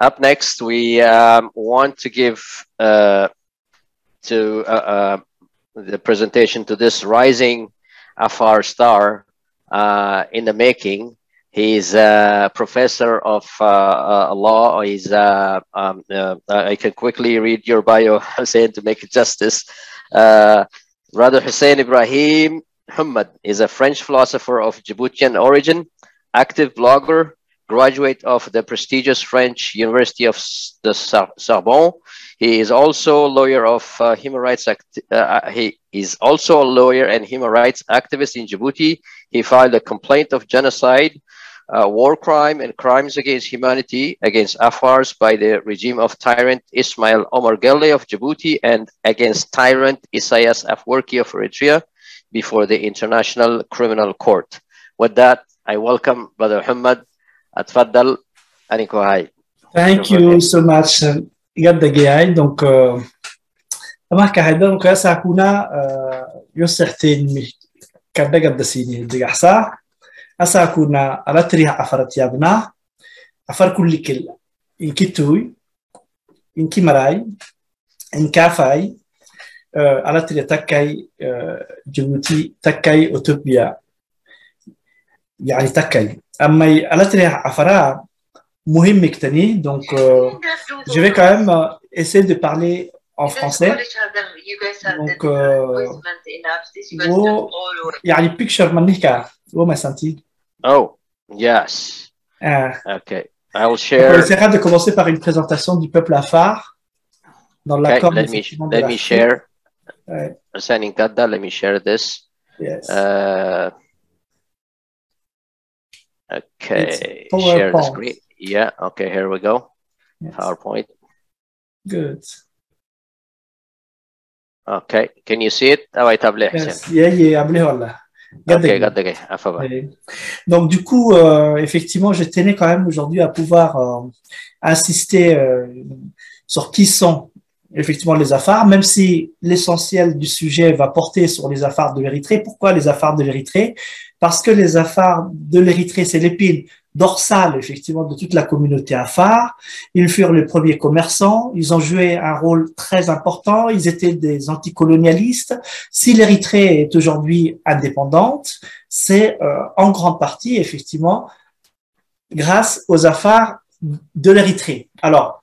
Up next, we want to give the presentation to this rising Afar star in the making. He's a professor of law. He's I can quickly read your bio, Hussein, to make it justice. Brother Hussein Ibrahim Hamad is a French philosopher of Djiboutian origin, active blogger, graduate of the prestigious French University of the Sorbonne. He is also a lawyer of human rights. He is also a lawyer and human rights activist in Djibouti. He filed a complaint of genocide, war crime, and crimes against humanity against Afars by the regime of tyrant Ismail Omar Guelleh of Djibouti and against tyrant Isaias Afwerki of Eritrea before the International Criminal Court. With that, I welcome Brother Hamad. Atfaddal, Aniko Hai. Thank you so much. Gadagay. Donc, marka hadan ka sakuna yosertin mi kadaga dasini digasa asakuna alatriha afarat yabna afar kulli kil inkitui inkimarai inkafai alatriha takai Djibouti takai Utopia يعني تكاي أما الاتريح أفرا مهم كتني donc je vais quand même essayer de parler en français donc يعني picture منيكا وما سنتي oh yes okay I will share. On essaiera de commencer par une présentation du peuple Afar dans l'accord. Let me share. Let me share this. Yes. Okay, share the screen. Yeah, okay, here we go. Yes. PowerPoint. Good. Okay, can you see it? Yes. Okay, donc du coup, effectivement, je tenais quand même aujourd'hui à pouvoir insister sur qui sont effectivement les Afars, même si l'essentiel du sujet va porter sur les Afars de l'Érythrée. Pourquoi les Afars de l'Érythrée? Parce que les Afars de l'Érythrée, c'est l'épine dorsale, effectivement, de toute la communauté Afar. Ils furent les premiers commerçants. Ils ont joué un rôle très important. Ils étaient des anticolonialistes. Si l'Érythrée est aujourd'hui indépendante, c'est en grande partie, effectivement, grâce aux Afars de l'Érythrée. Alors,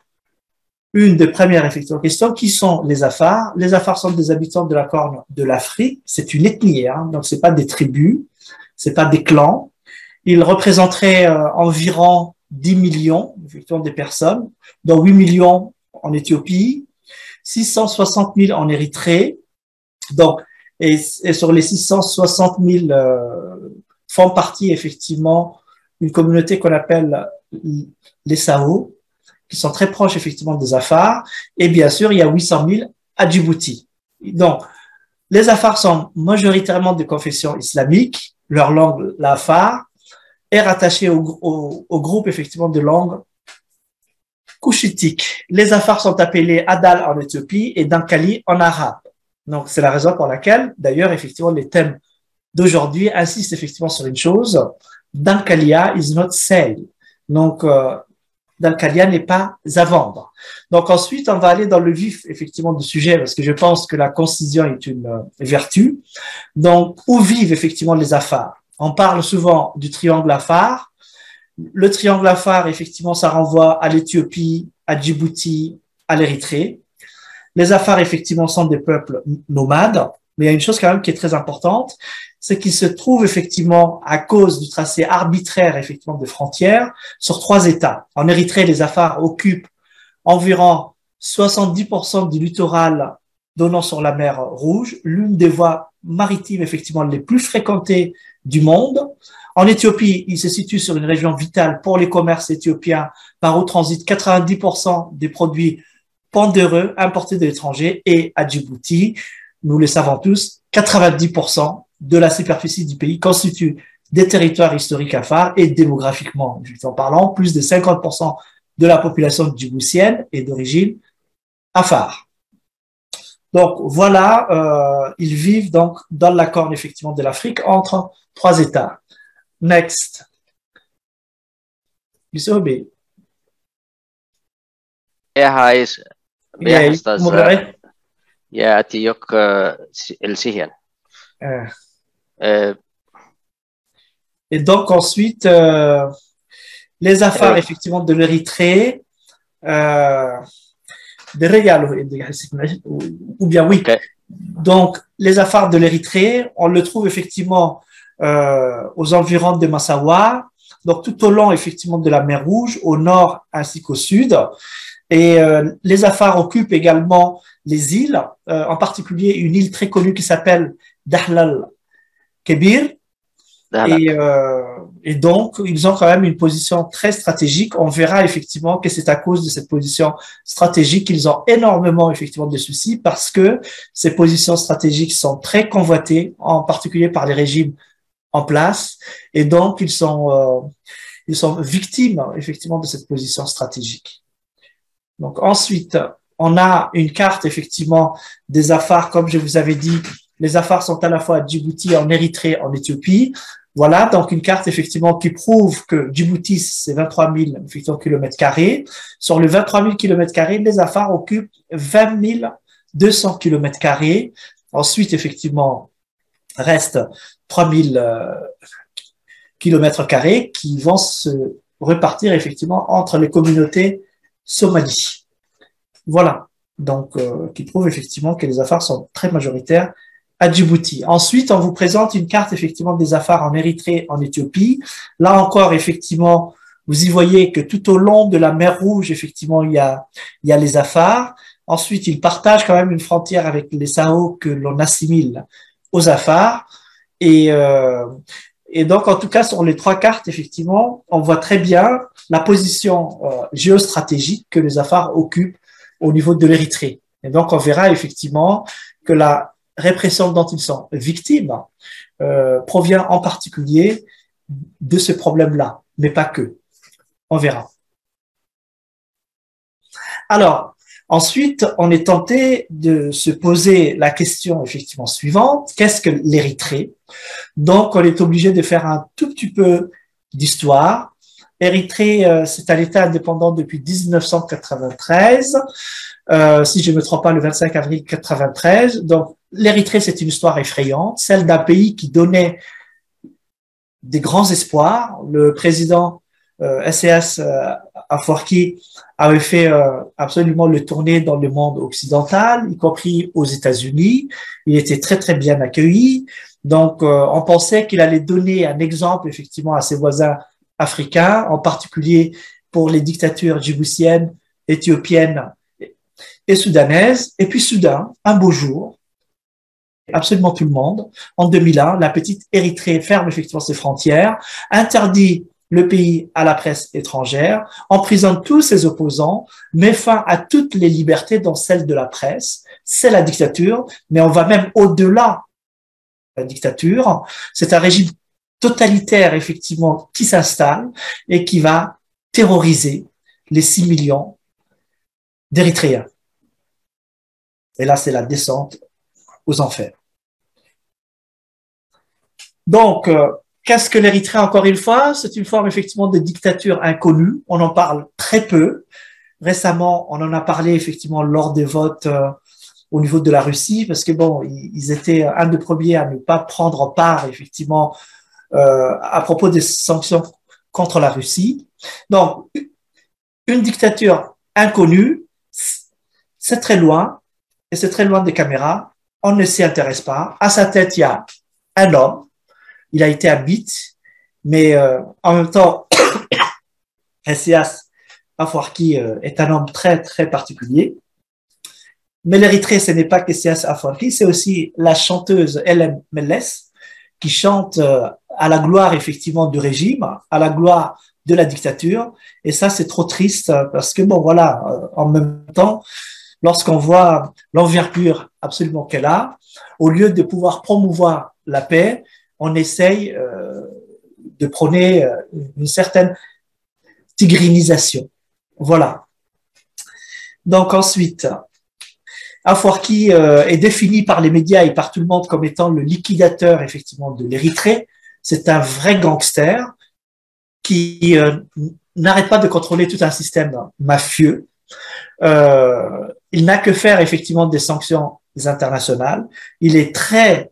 une des premières effectivement questions, qui sont les Afars? Les Afars sont des habitants de la Corne de l'Afrique. C'est une ethnie, hein, donc c'est pas des tribus. C'est pas des clans. Ils représenteraient environ 10 millions effectivement, de personnes, dont 8 millions en Éthiopie, 660 000 en Érythrée. Donc, et sur les 660 000 font partie effectivement une communauté qu'on appelle les Sao, qui sont très proches effectivement des Afars. Et bien sûr, il y a 800 000 à Djibouti. Donc, les Afars sont majoritairement de confession islamique. Leur langue, l'Afar, est rattachée au groupe effectivement de langue couchitique. Les Afars sont appelés Adal en Éthiopie et Dankali en arabe. Donc, c'est la raison pour laquelle, d'ailleurs, effectivement, les thèmes d'aujourd'hui insistent effectivement sur une chose. Dankalia is not sale. Donc, Dankalia n'est pas à vendre. Donc, ensuite, on va aller dans le vif, effectivement, du sujet, parce que je pense que la concision est une vertu. Donc, où vivent, effectivement, les Afars? On parle souvent du triangle Afar. Le triangle Afar, effectivement, ça renvoie à l'Éthiopie, à Djibouti, à l'Érythrée. Les Afars, effectivement, sont des peuples nomades. Mais il y a une chose quand même qui est très importante, c'est qu'ils se trouvent effectivement à cause du tracé arbitraire effectivement de frontières sur 3 États. En Érythrée, les Afars occupent environ 70% du littoral donnant sur la mer Rouge, l'une des voies maritimes effectivement les plus fréquentées du monde. En Éthiopie, ils se situent sur une région vitale pour les commerces éthiopiens par où transitent 90% des produits pondéreux importés de l'étranger, et à Djibouti, nous le savons tous, 90% de la superficie du pays constitue des territoires historiques Afar et démographiquement, en parlant, plus de 50% de la population djiboutienne est d'origine Afar. Donc voilà, ils vivent donc dans la corne effectivement de l'Afrique entre 3 États. Next. هايس يا بيحستاز مغري يا تيوك السيهن. Et donc ensuite, les affaires effectivement de l'Érythrée, des régales, ou bien oui. Okay. Donc les affaires de l'Érythrée, on le trouve effectivement aux environs de Massawa, donc tout au long effectivement de la mer Rouge, au nord ainsi qu'au sud. Et les affaires occupent également les îles, en particulier une île très connue qui s'appelle Dahlal Kebir. Et donc, ils ont quand même une position très stratégique. On verra effectivement que c'est à cause de cette position stratégique qu'ils ont énormément effectivement de soucis parce que ces positions stratégiques sont très convoitées, en particulier par les régimes en place. Et donc, ils sont victimes effectivement de cette position stratégique. Donc ensuite, on a une carte effectivement des affaires, comme je vous avais dit, les affaires sont à la fois à Djibouti, en Érythrée, en Éthiopie. Voilà, donc une carte effectivement qui prouve que Djibouti, c'est 23 000 kilomètres carrés. Sur les 23 000 kilomètres carrés, les affaires occupent 20 200 kilomètres carrés. Ensuite, effectivement, reste 3 000 kilomètres carrés qui vont se repartir effectivement entre les communautés Somalie. Voilà, donc qui prouve effectivement que les affaires sont très majoritaires à Djibouti. Ensuite, on vous présente une carte effectivement des affaires en Érythrée, en Éthiopie. Là encore, effectivement, vous y voyez que tout au long de la mer Rouge, effectivement, il y a les affaires. Ensuite, ils partagent quand même une frontière avec les Sao que l'on assimile aux affaires. Et donc, en tout cas, sur les trois cartes, effectivement, on voit très bien la position géostratégique que les affaires occupent au niveau de l'Érythrée. Et donc, on verra effectivement que la répression dont ils sont victimes provient en particulier de ce problème-là, mais pas que. On verra. Alors, ensuite, on est tenté de se poser la question effectivement suivante. Qu'est-ce que l'Érythrée? Donc, on est obligé de faire un tout petit peu d'histoire. Érythrée, c'est un État indépendant depuis 1993. Si je ne me trompe pas, le 25 avril 1993. Donc, l'Érythrée, c'est une histoire effrayante, celle d'un pays qui donnait des grands espoirs. Le président SES Afwerki avait fait absolument le tournée dans le monde occidental, y compris aux États-Unis. Il était très, très bien accueilli. Donc, on pensait qu'il allait donner un exemple, effectivement, à ses voisins africains, en particulier pour les dictatures djiboutiennes, éthiopiennes et soudanaises. Et puis, soudain, un beau jour, absolument tout le monde, en 2001, la petite Érythrée ferme effectivement ses frontières, interdit le pays à la presse étrangère, emprisonne tous ses opposants, met fin à toutes les libertés, dont celle de la presse. C'est la dictature, mais on va même au-delà de la dictature. C'est un régime totalitaire, effectivement, qui s'installe et qui va terroriser les 6 millions d'Érythréens. Et là, c'est la descente aux enfers. Donc, qu'est-ce que l'Érythrée, encore une fois? C'est une forme effectivement de dictature inconnue. On en parle très peu. Récemment, on en a parlé effectivement lors des votes au niveau de la Russie, parce que bon, ils étaient un des premiers à ne pas prendre part effectivement à propos des sanctions contre la Russie. Donc, une dictature inconnue, c'est très loin, et c'est très loin des caméras. On ne s'y intéresse pas. À sa tête, il y a un homme. Il a été un mythe, mais en même temps, Essayas Afwerki est un homme très, très particulier. Mais l'Érythrée, ce n'est pas qu'Essayas Afwerki, c'est aussi la chanteuse Hélène Melles, qui chante à la gloire, effectivement, du régime, à la gloire de la dictature. Et ça, c'est trop triste parce que, bon, voilà, en même temps, lorsqu'on voit l'envergure absolument qu'elle a, au lieu de pouvoir promouvoir la paix, on essaye de prôner une certaine tigrinisation. Voilà. Donc ensuite, Afwerki est défini par les médias et par tout le monde comme étant le liquidateur effectivement de l'Érythrée. C'est un vrai gangster qui n'arrête pas de contrôler tout un système mafieux Il n'a que faire effectivement des sanctions internationales. Il est très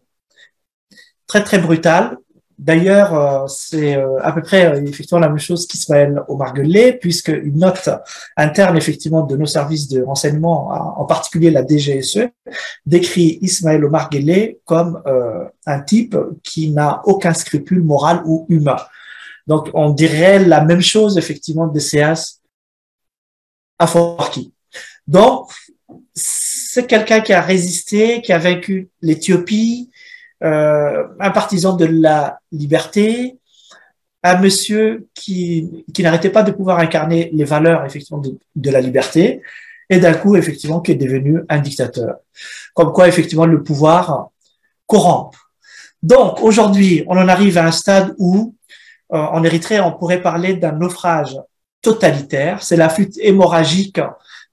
brutal. D'ailleurs, c'est à peu près effectivement la même chose qu'Ismaël Omar Guelleh, puisque une note interne effectivement de nos services de renseignement, en particulier la DGSE, décrit Ismaël Omar Guelleh comme un type qui n'a aucun scrupule moral ou humain. Donc, on dirait la même chose effectivement de Seas Afwerki. Donc, c'est quelqu'un qui a résisté, qui a vaincu l'Éthiopie, un partisan de la liberté, un monsieur qui n'arrêtait pas de pouvoir incarner les valeurs effectivement de la liberté, et d'un coup effectivement qui est devenu un dictateur. Comme quoi effectivement le pouvoir corrompt. Donc aujourd'hui, on en arrive à un stade où en Érythrée, on pourrait parler d'un naufrage totalitaire. C'est la fuite hémorragique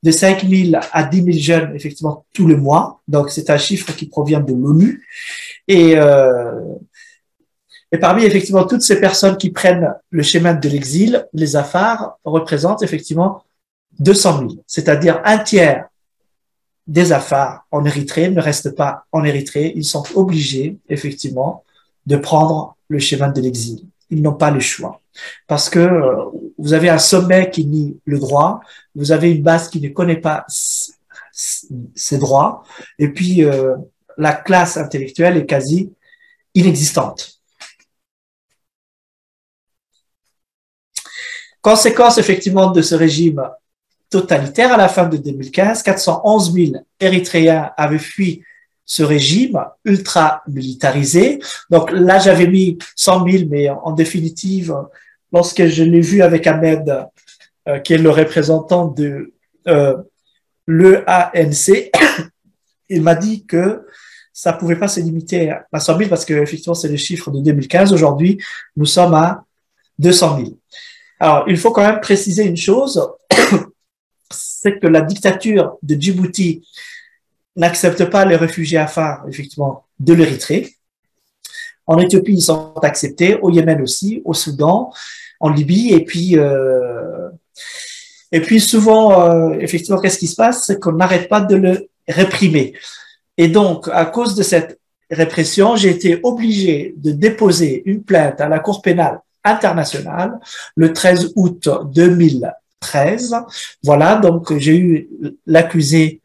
de 5 000 à 10 000 jeunes, effectivement, tous les mois. Donc, c'est un chiffre qui provient de l'ONU. Et parmi, effectivement, toutes ces personnes qui prennent le chemin de l'exil, les Afars représentent, effectivement, 200 000. C'est-à-dire un tiers des Afars en Érythrée ne restent pas en Érythrée. Ils sont obligés, effectivement, de prendre le chemin de l'exil. Ils n'ont pas le choix. Parce que vous avez un sommet qui nie le droit, vous avez une base qui ne connaît pas ses droits, et puis la classe intellectuelle est quasi inexistante. Conséquence effectivement de ce régime totalitaire, à la fin de 2015, 411 000 Érythréens avaient fui ce régime ultra militarisé. Donc là, j'avais mis 100 000, mais en définitive, lorsque je l'ai vu avec Ahmed, qui est le représentant de l'EANC, il m'a dit que ça pouvait pas se limiter à 100 000 parce que effectivement, c'est le chiffre de 2015. Aujourd'hui, nous sommes à 200 000. Alors, il faut quand même préciser une chose, c'est que la dictature de Djibouti n'accepte pas les réfugiés afars, effectivement, de l'Érythrée. En Éthiopie, ils sont acceptés, au Yémen aussi, au Soudan, en Libye, et puis souvent, effectivement, qu'est-ce qui se passe? C'est qu'on n'arrête pas de le réprimer. Et donc, à cause de cette répression, j'ai été obligé de déposer une plainte à la Cour pénale internationale le 13 août 2013. Voilà, donc j'ai eu l'accusé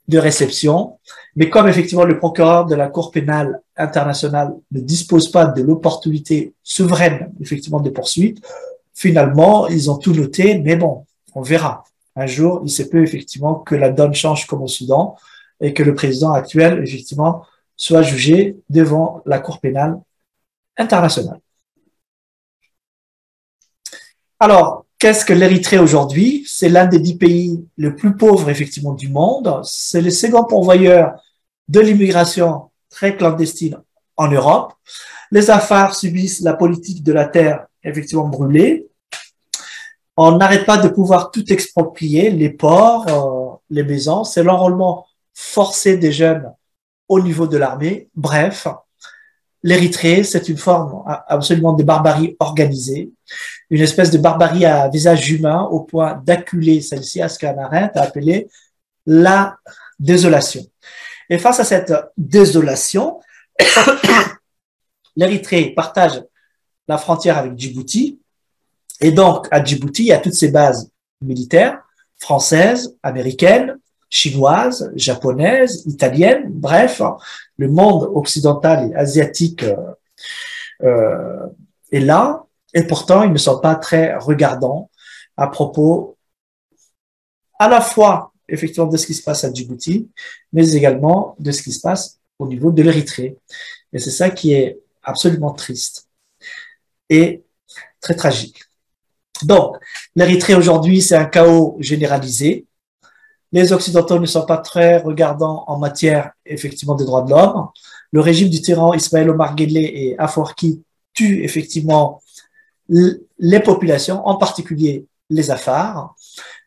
de réception, mais comme effectivement le procureur de la Cour pénale internationale ne dispose pas de l'opportunité souveraine effectivement de poursuite, finalement ils ont tout noté, mais bon, on verra. Un jour, il se peut effectivement que la donne change comme au Soudan et que le président actuel effectivement soit jugé devant la Cour pénale internationale. Alors, qu'est-ce que l'Érythrée aujourd'hui? C'est l'un des 10 pays les plus pauvres, effectivement, du monde. C'est le second pourvoyeur de l'immigration très clandestine en Europe. Les Afars subissent la politique de la terre, effectivement, brûlée. On n'arrête pas de pouvoir tout exproprier, les ports, les maisons. C'est l'enrôlement forcé des jeunes au niveau de l'armée. Bref, l'Érythrée, c'est une forme absolument de barbarie organisée, une espèce de barbarie à visage humain au point d'acculer celle-ci à ce qu'Hannah Arendt a appelé la désolation. Et face à cette désolation, l'Érythrée partage la frontière avec Djibouti, et donc à Djibouti, il y a toutes ces bases militaires, françaises, américaines, chinoises, japonaises, italiennes, bref, le monde occidental et asiatique est là, et pourtant ils ne sont pas très regardants à propos à la fois effectivement de ce qui se passe à Djibouti, mais également de ce qui se passe au niveau de l'Érythrée. Et c'est ça qui est absolument triste et très tragique. Donc, l'Érythrée aujourd'hui, c'est un chaos généralisé. Les Occidentaux ne sont pas très regardants en matière, effectivement, des droits de l'homme. Le régime du tyran Ismaël Omar Guelleh et Afwerki tue, effectivement, les populations, en particulier les Afars.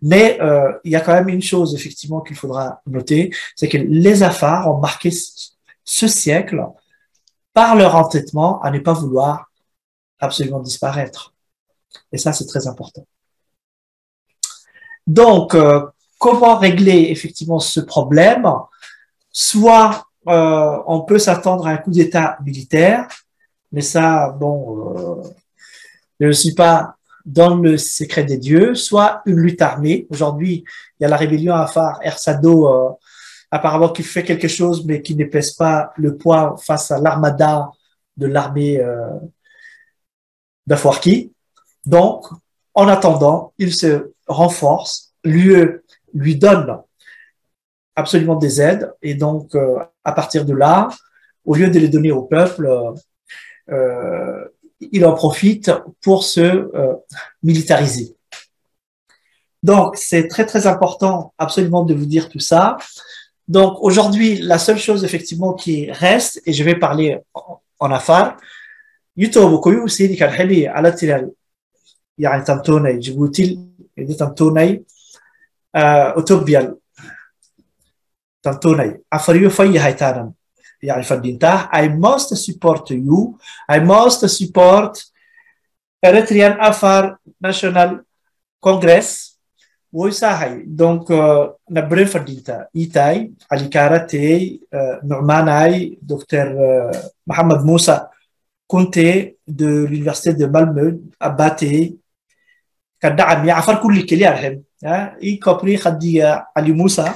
Mais il y a quand même une chose, effectivement, qu'il faudra noter, c'est que les Afars ont marqué ce siècle par leur entêtement à ne pas vouloir absolument disparaître. Et ça, c'est très important. Donc, comment régler effectivement ce problème? Soit on peut s'attendre à un coup d'État militaire, mais ça, bon, je ne suis pas dans le secret des dieux, soit une lutte armée. Aujourd'hui, il y a la rébellion Afar Ersado, apparemment qui fait quelque chose, mais qui ne pèse pas le poids face à l'armada de l'armée d'Afwarki. Donc, en attendant, il se renforce, lui donne absolument des aides, et donc, à partir de là, au lieu de les donner au peuple, il en profite pour se militariser. Donc, c'est très, très important absolument de vous dire tout ça. Donc, aujourd'hui, la seule chose effectivement qui reste, et je vais parler en afar, يوتيوب كويو سيدي كان حلي على تلال يعني تمتوني جبوتي يدي تمتوني أوتوبيال تمتوني عفريو في هايتانا يعني فدينتا I must support you I must support Eritrean Afar National Congress ويساهي دونك نبرين فدينتا إيتاي علي كاراتي نعماناي دكتور محمد موسى كنت de l'université de Malmö à Baté كدعم يعفر كل كلي الحين إيه كوبري خدي علي موسى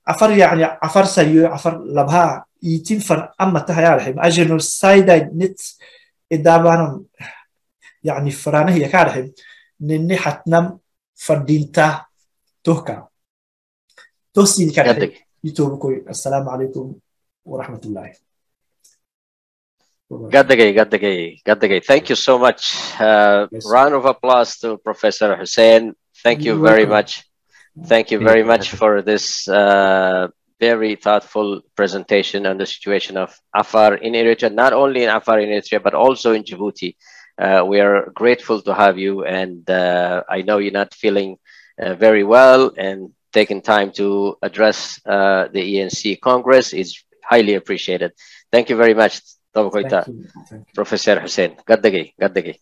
عفر يعني عفر سريع عفر لبها يتنفر أما تها الحين أجنو سايدا نت إدابان يعني فرانه هي كارحين نني حتنم فردينتا توكا توسين كارحين يتوبكوي السلام عليكم ورحمة الله. Gadagay. Thank you so much. Yes. Round of applause to Professor Hussein. Thank you very much. Thank you very much for this very thoughtful presentation on the situation of Afar in Eritrea, not only in Afar in Eritrea, but also in Djibouti. We are grateful to have you, and I know you're not feeling very well, and taking time to address the ENC Congress is highly appreciated. Thank you very much. Thank you. Professor Hussein. Gaddagay.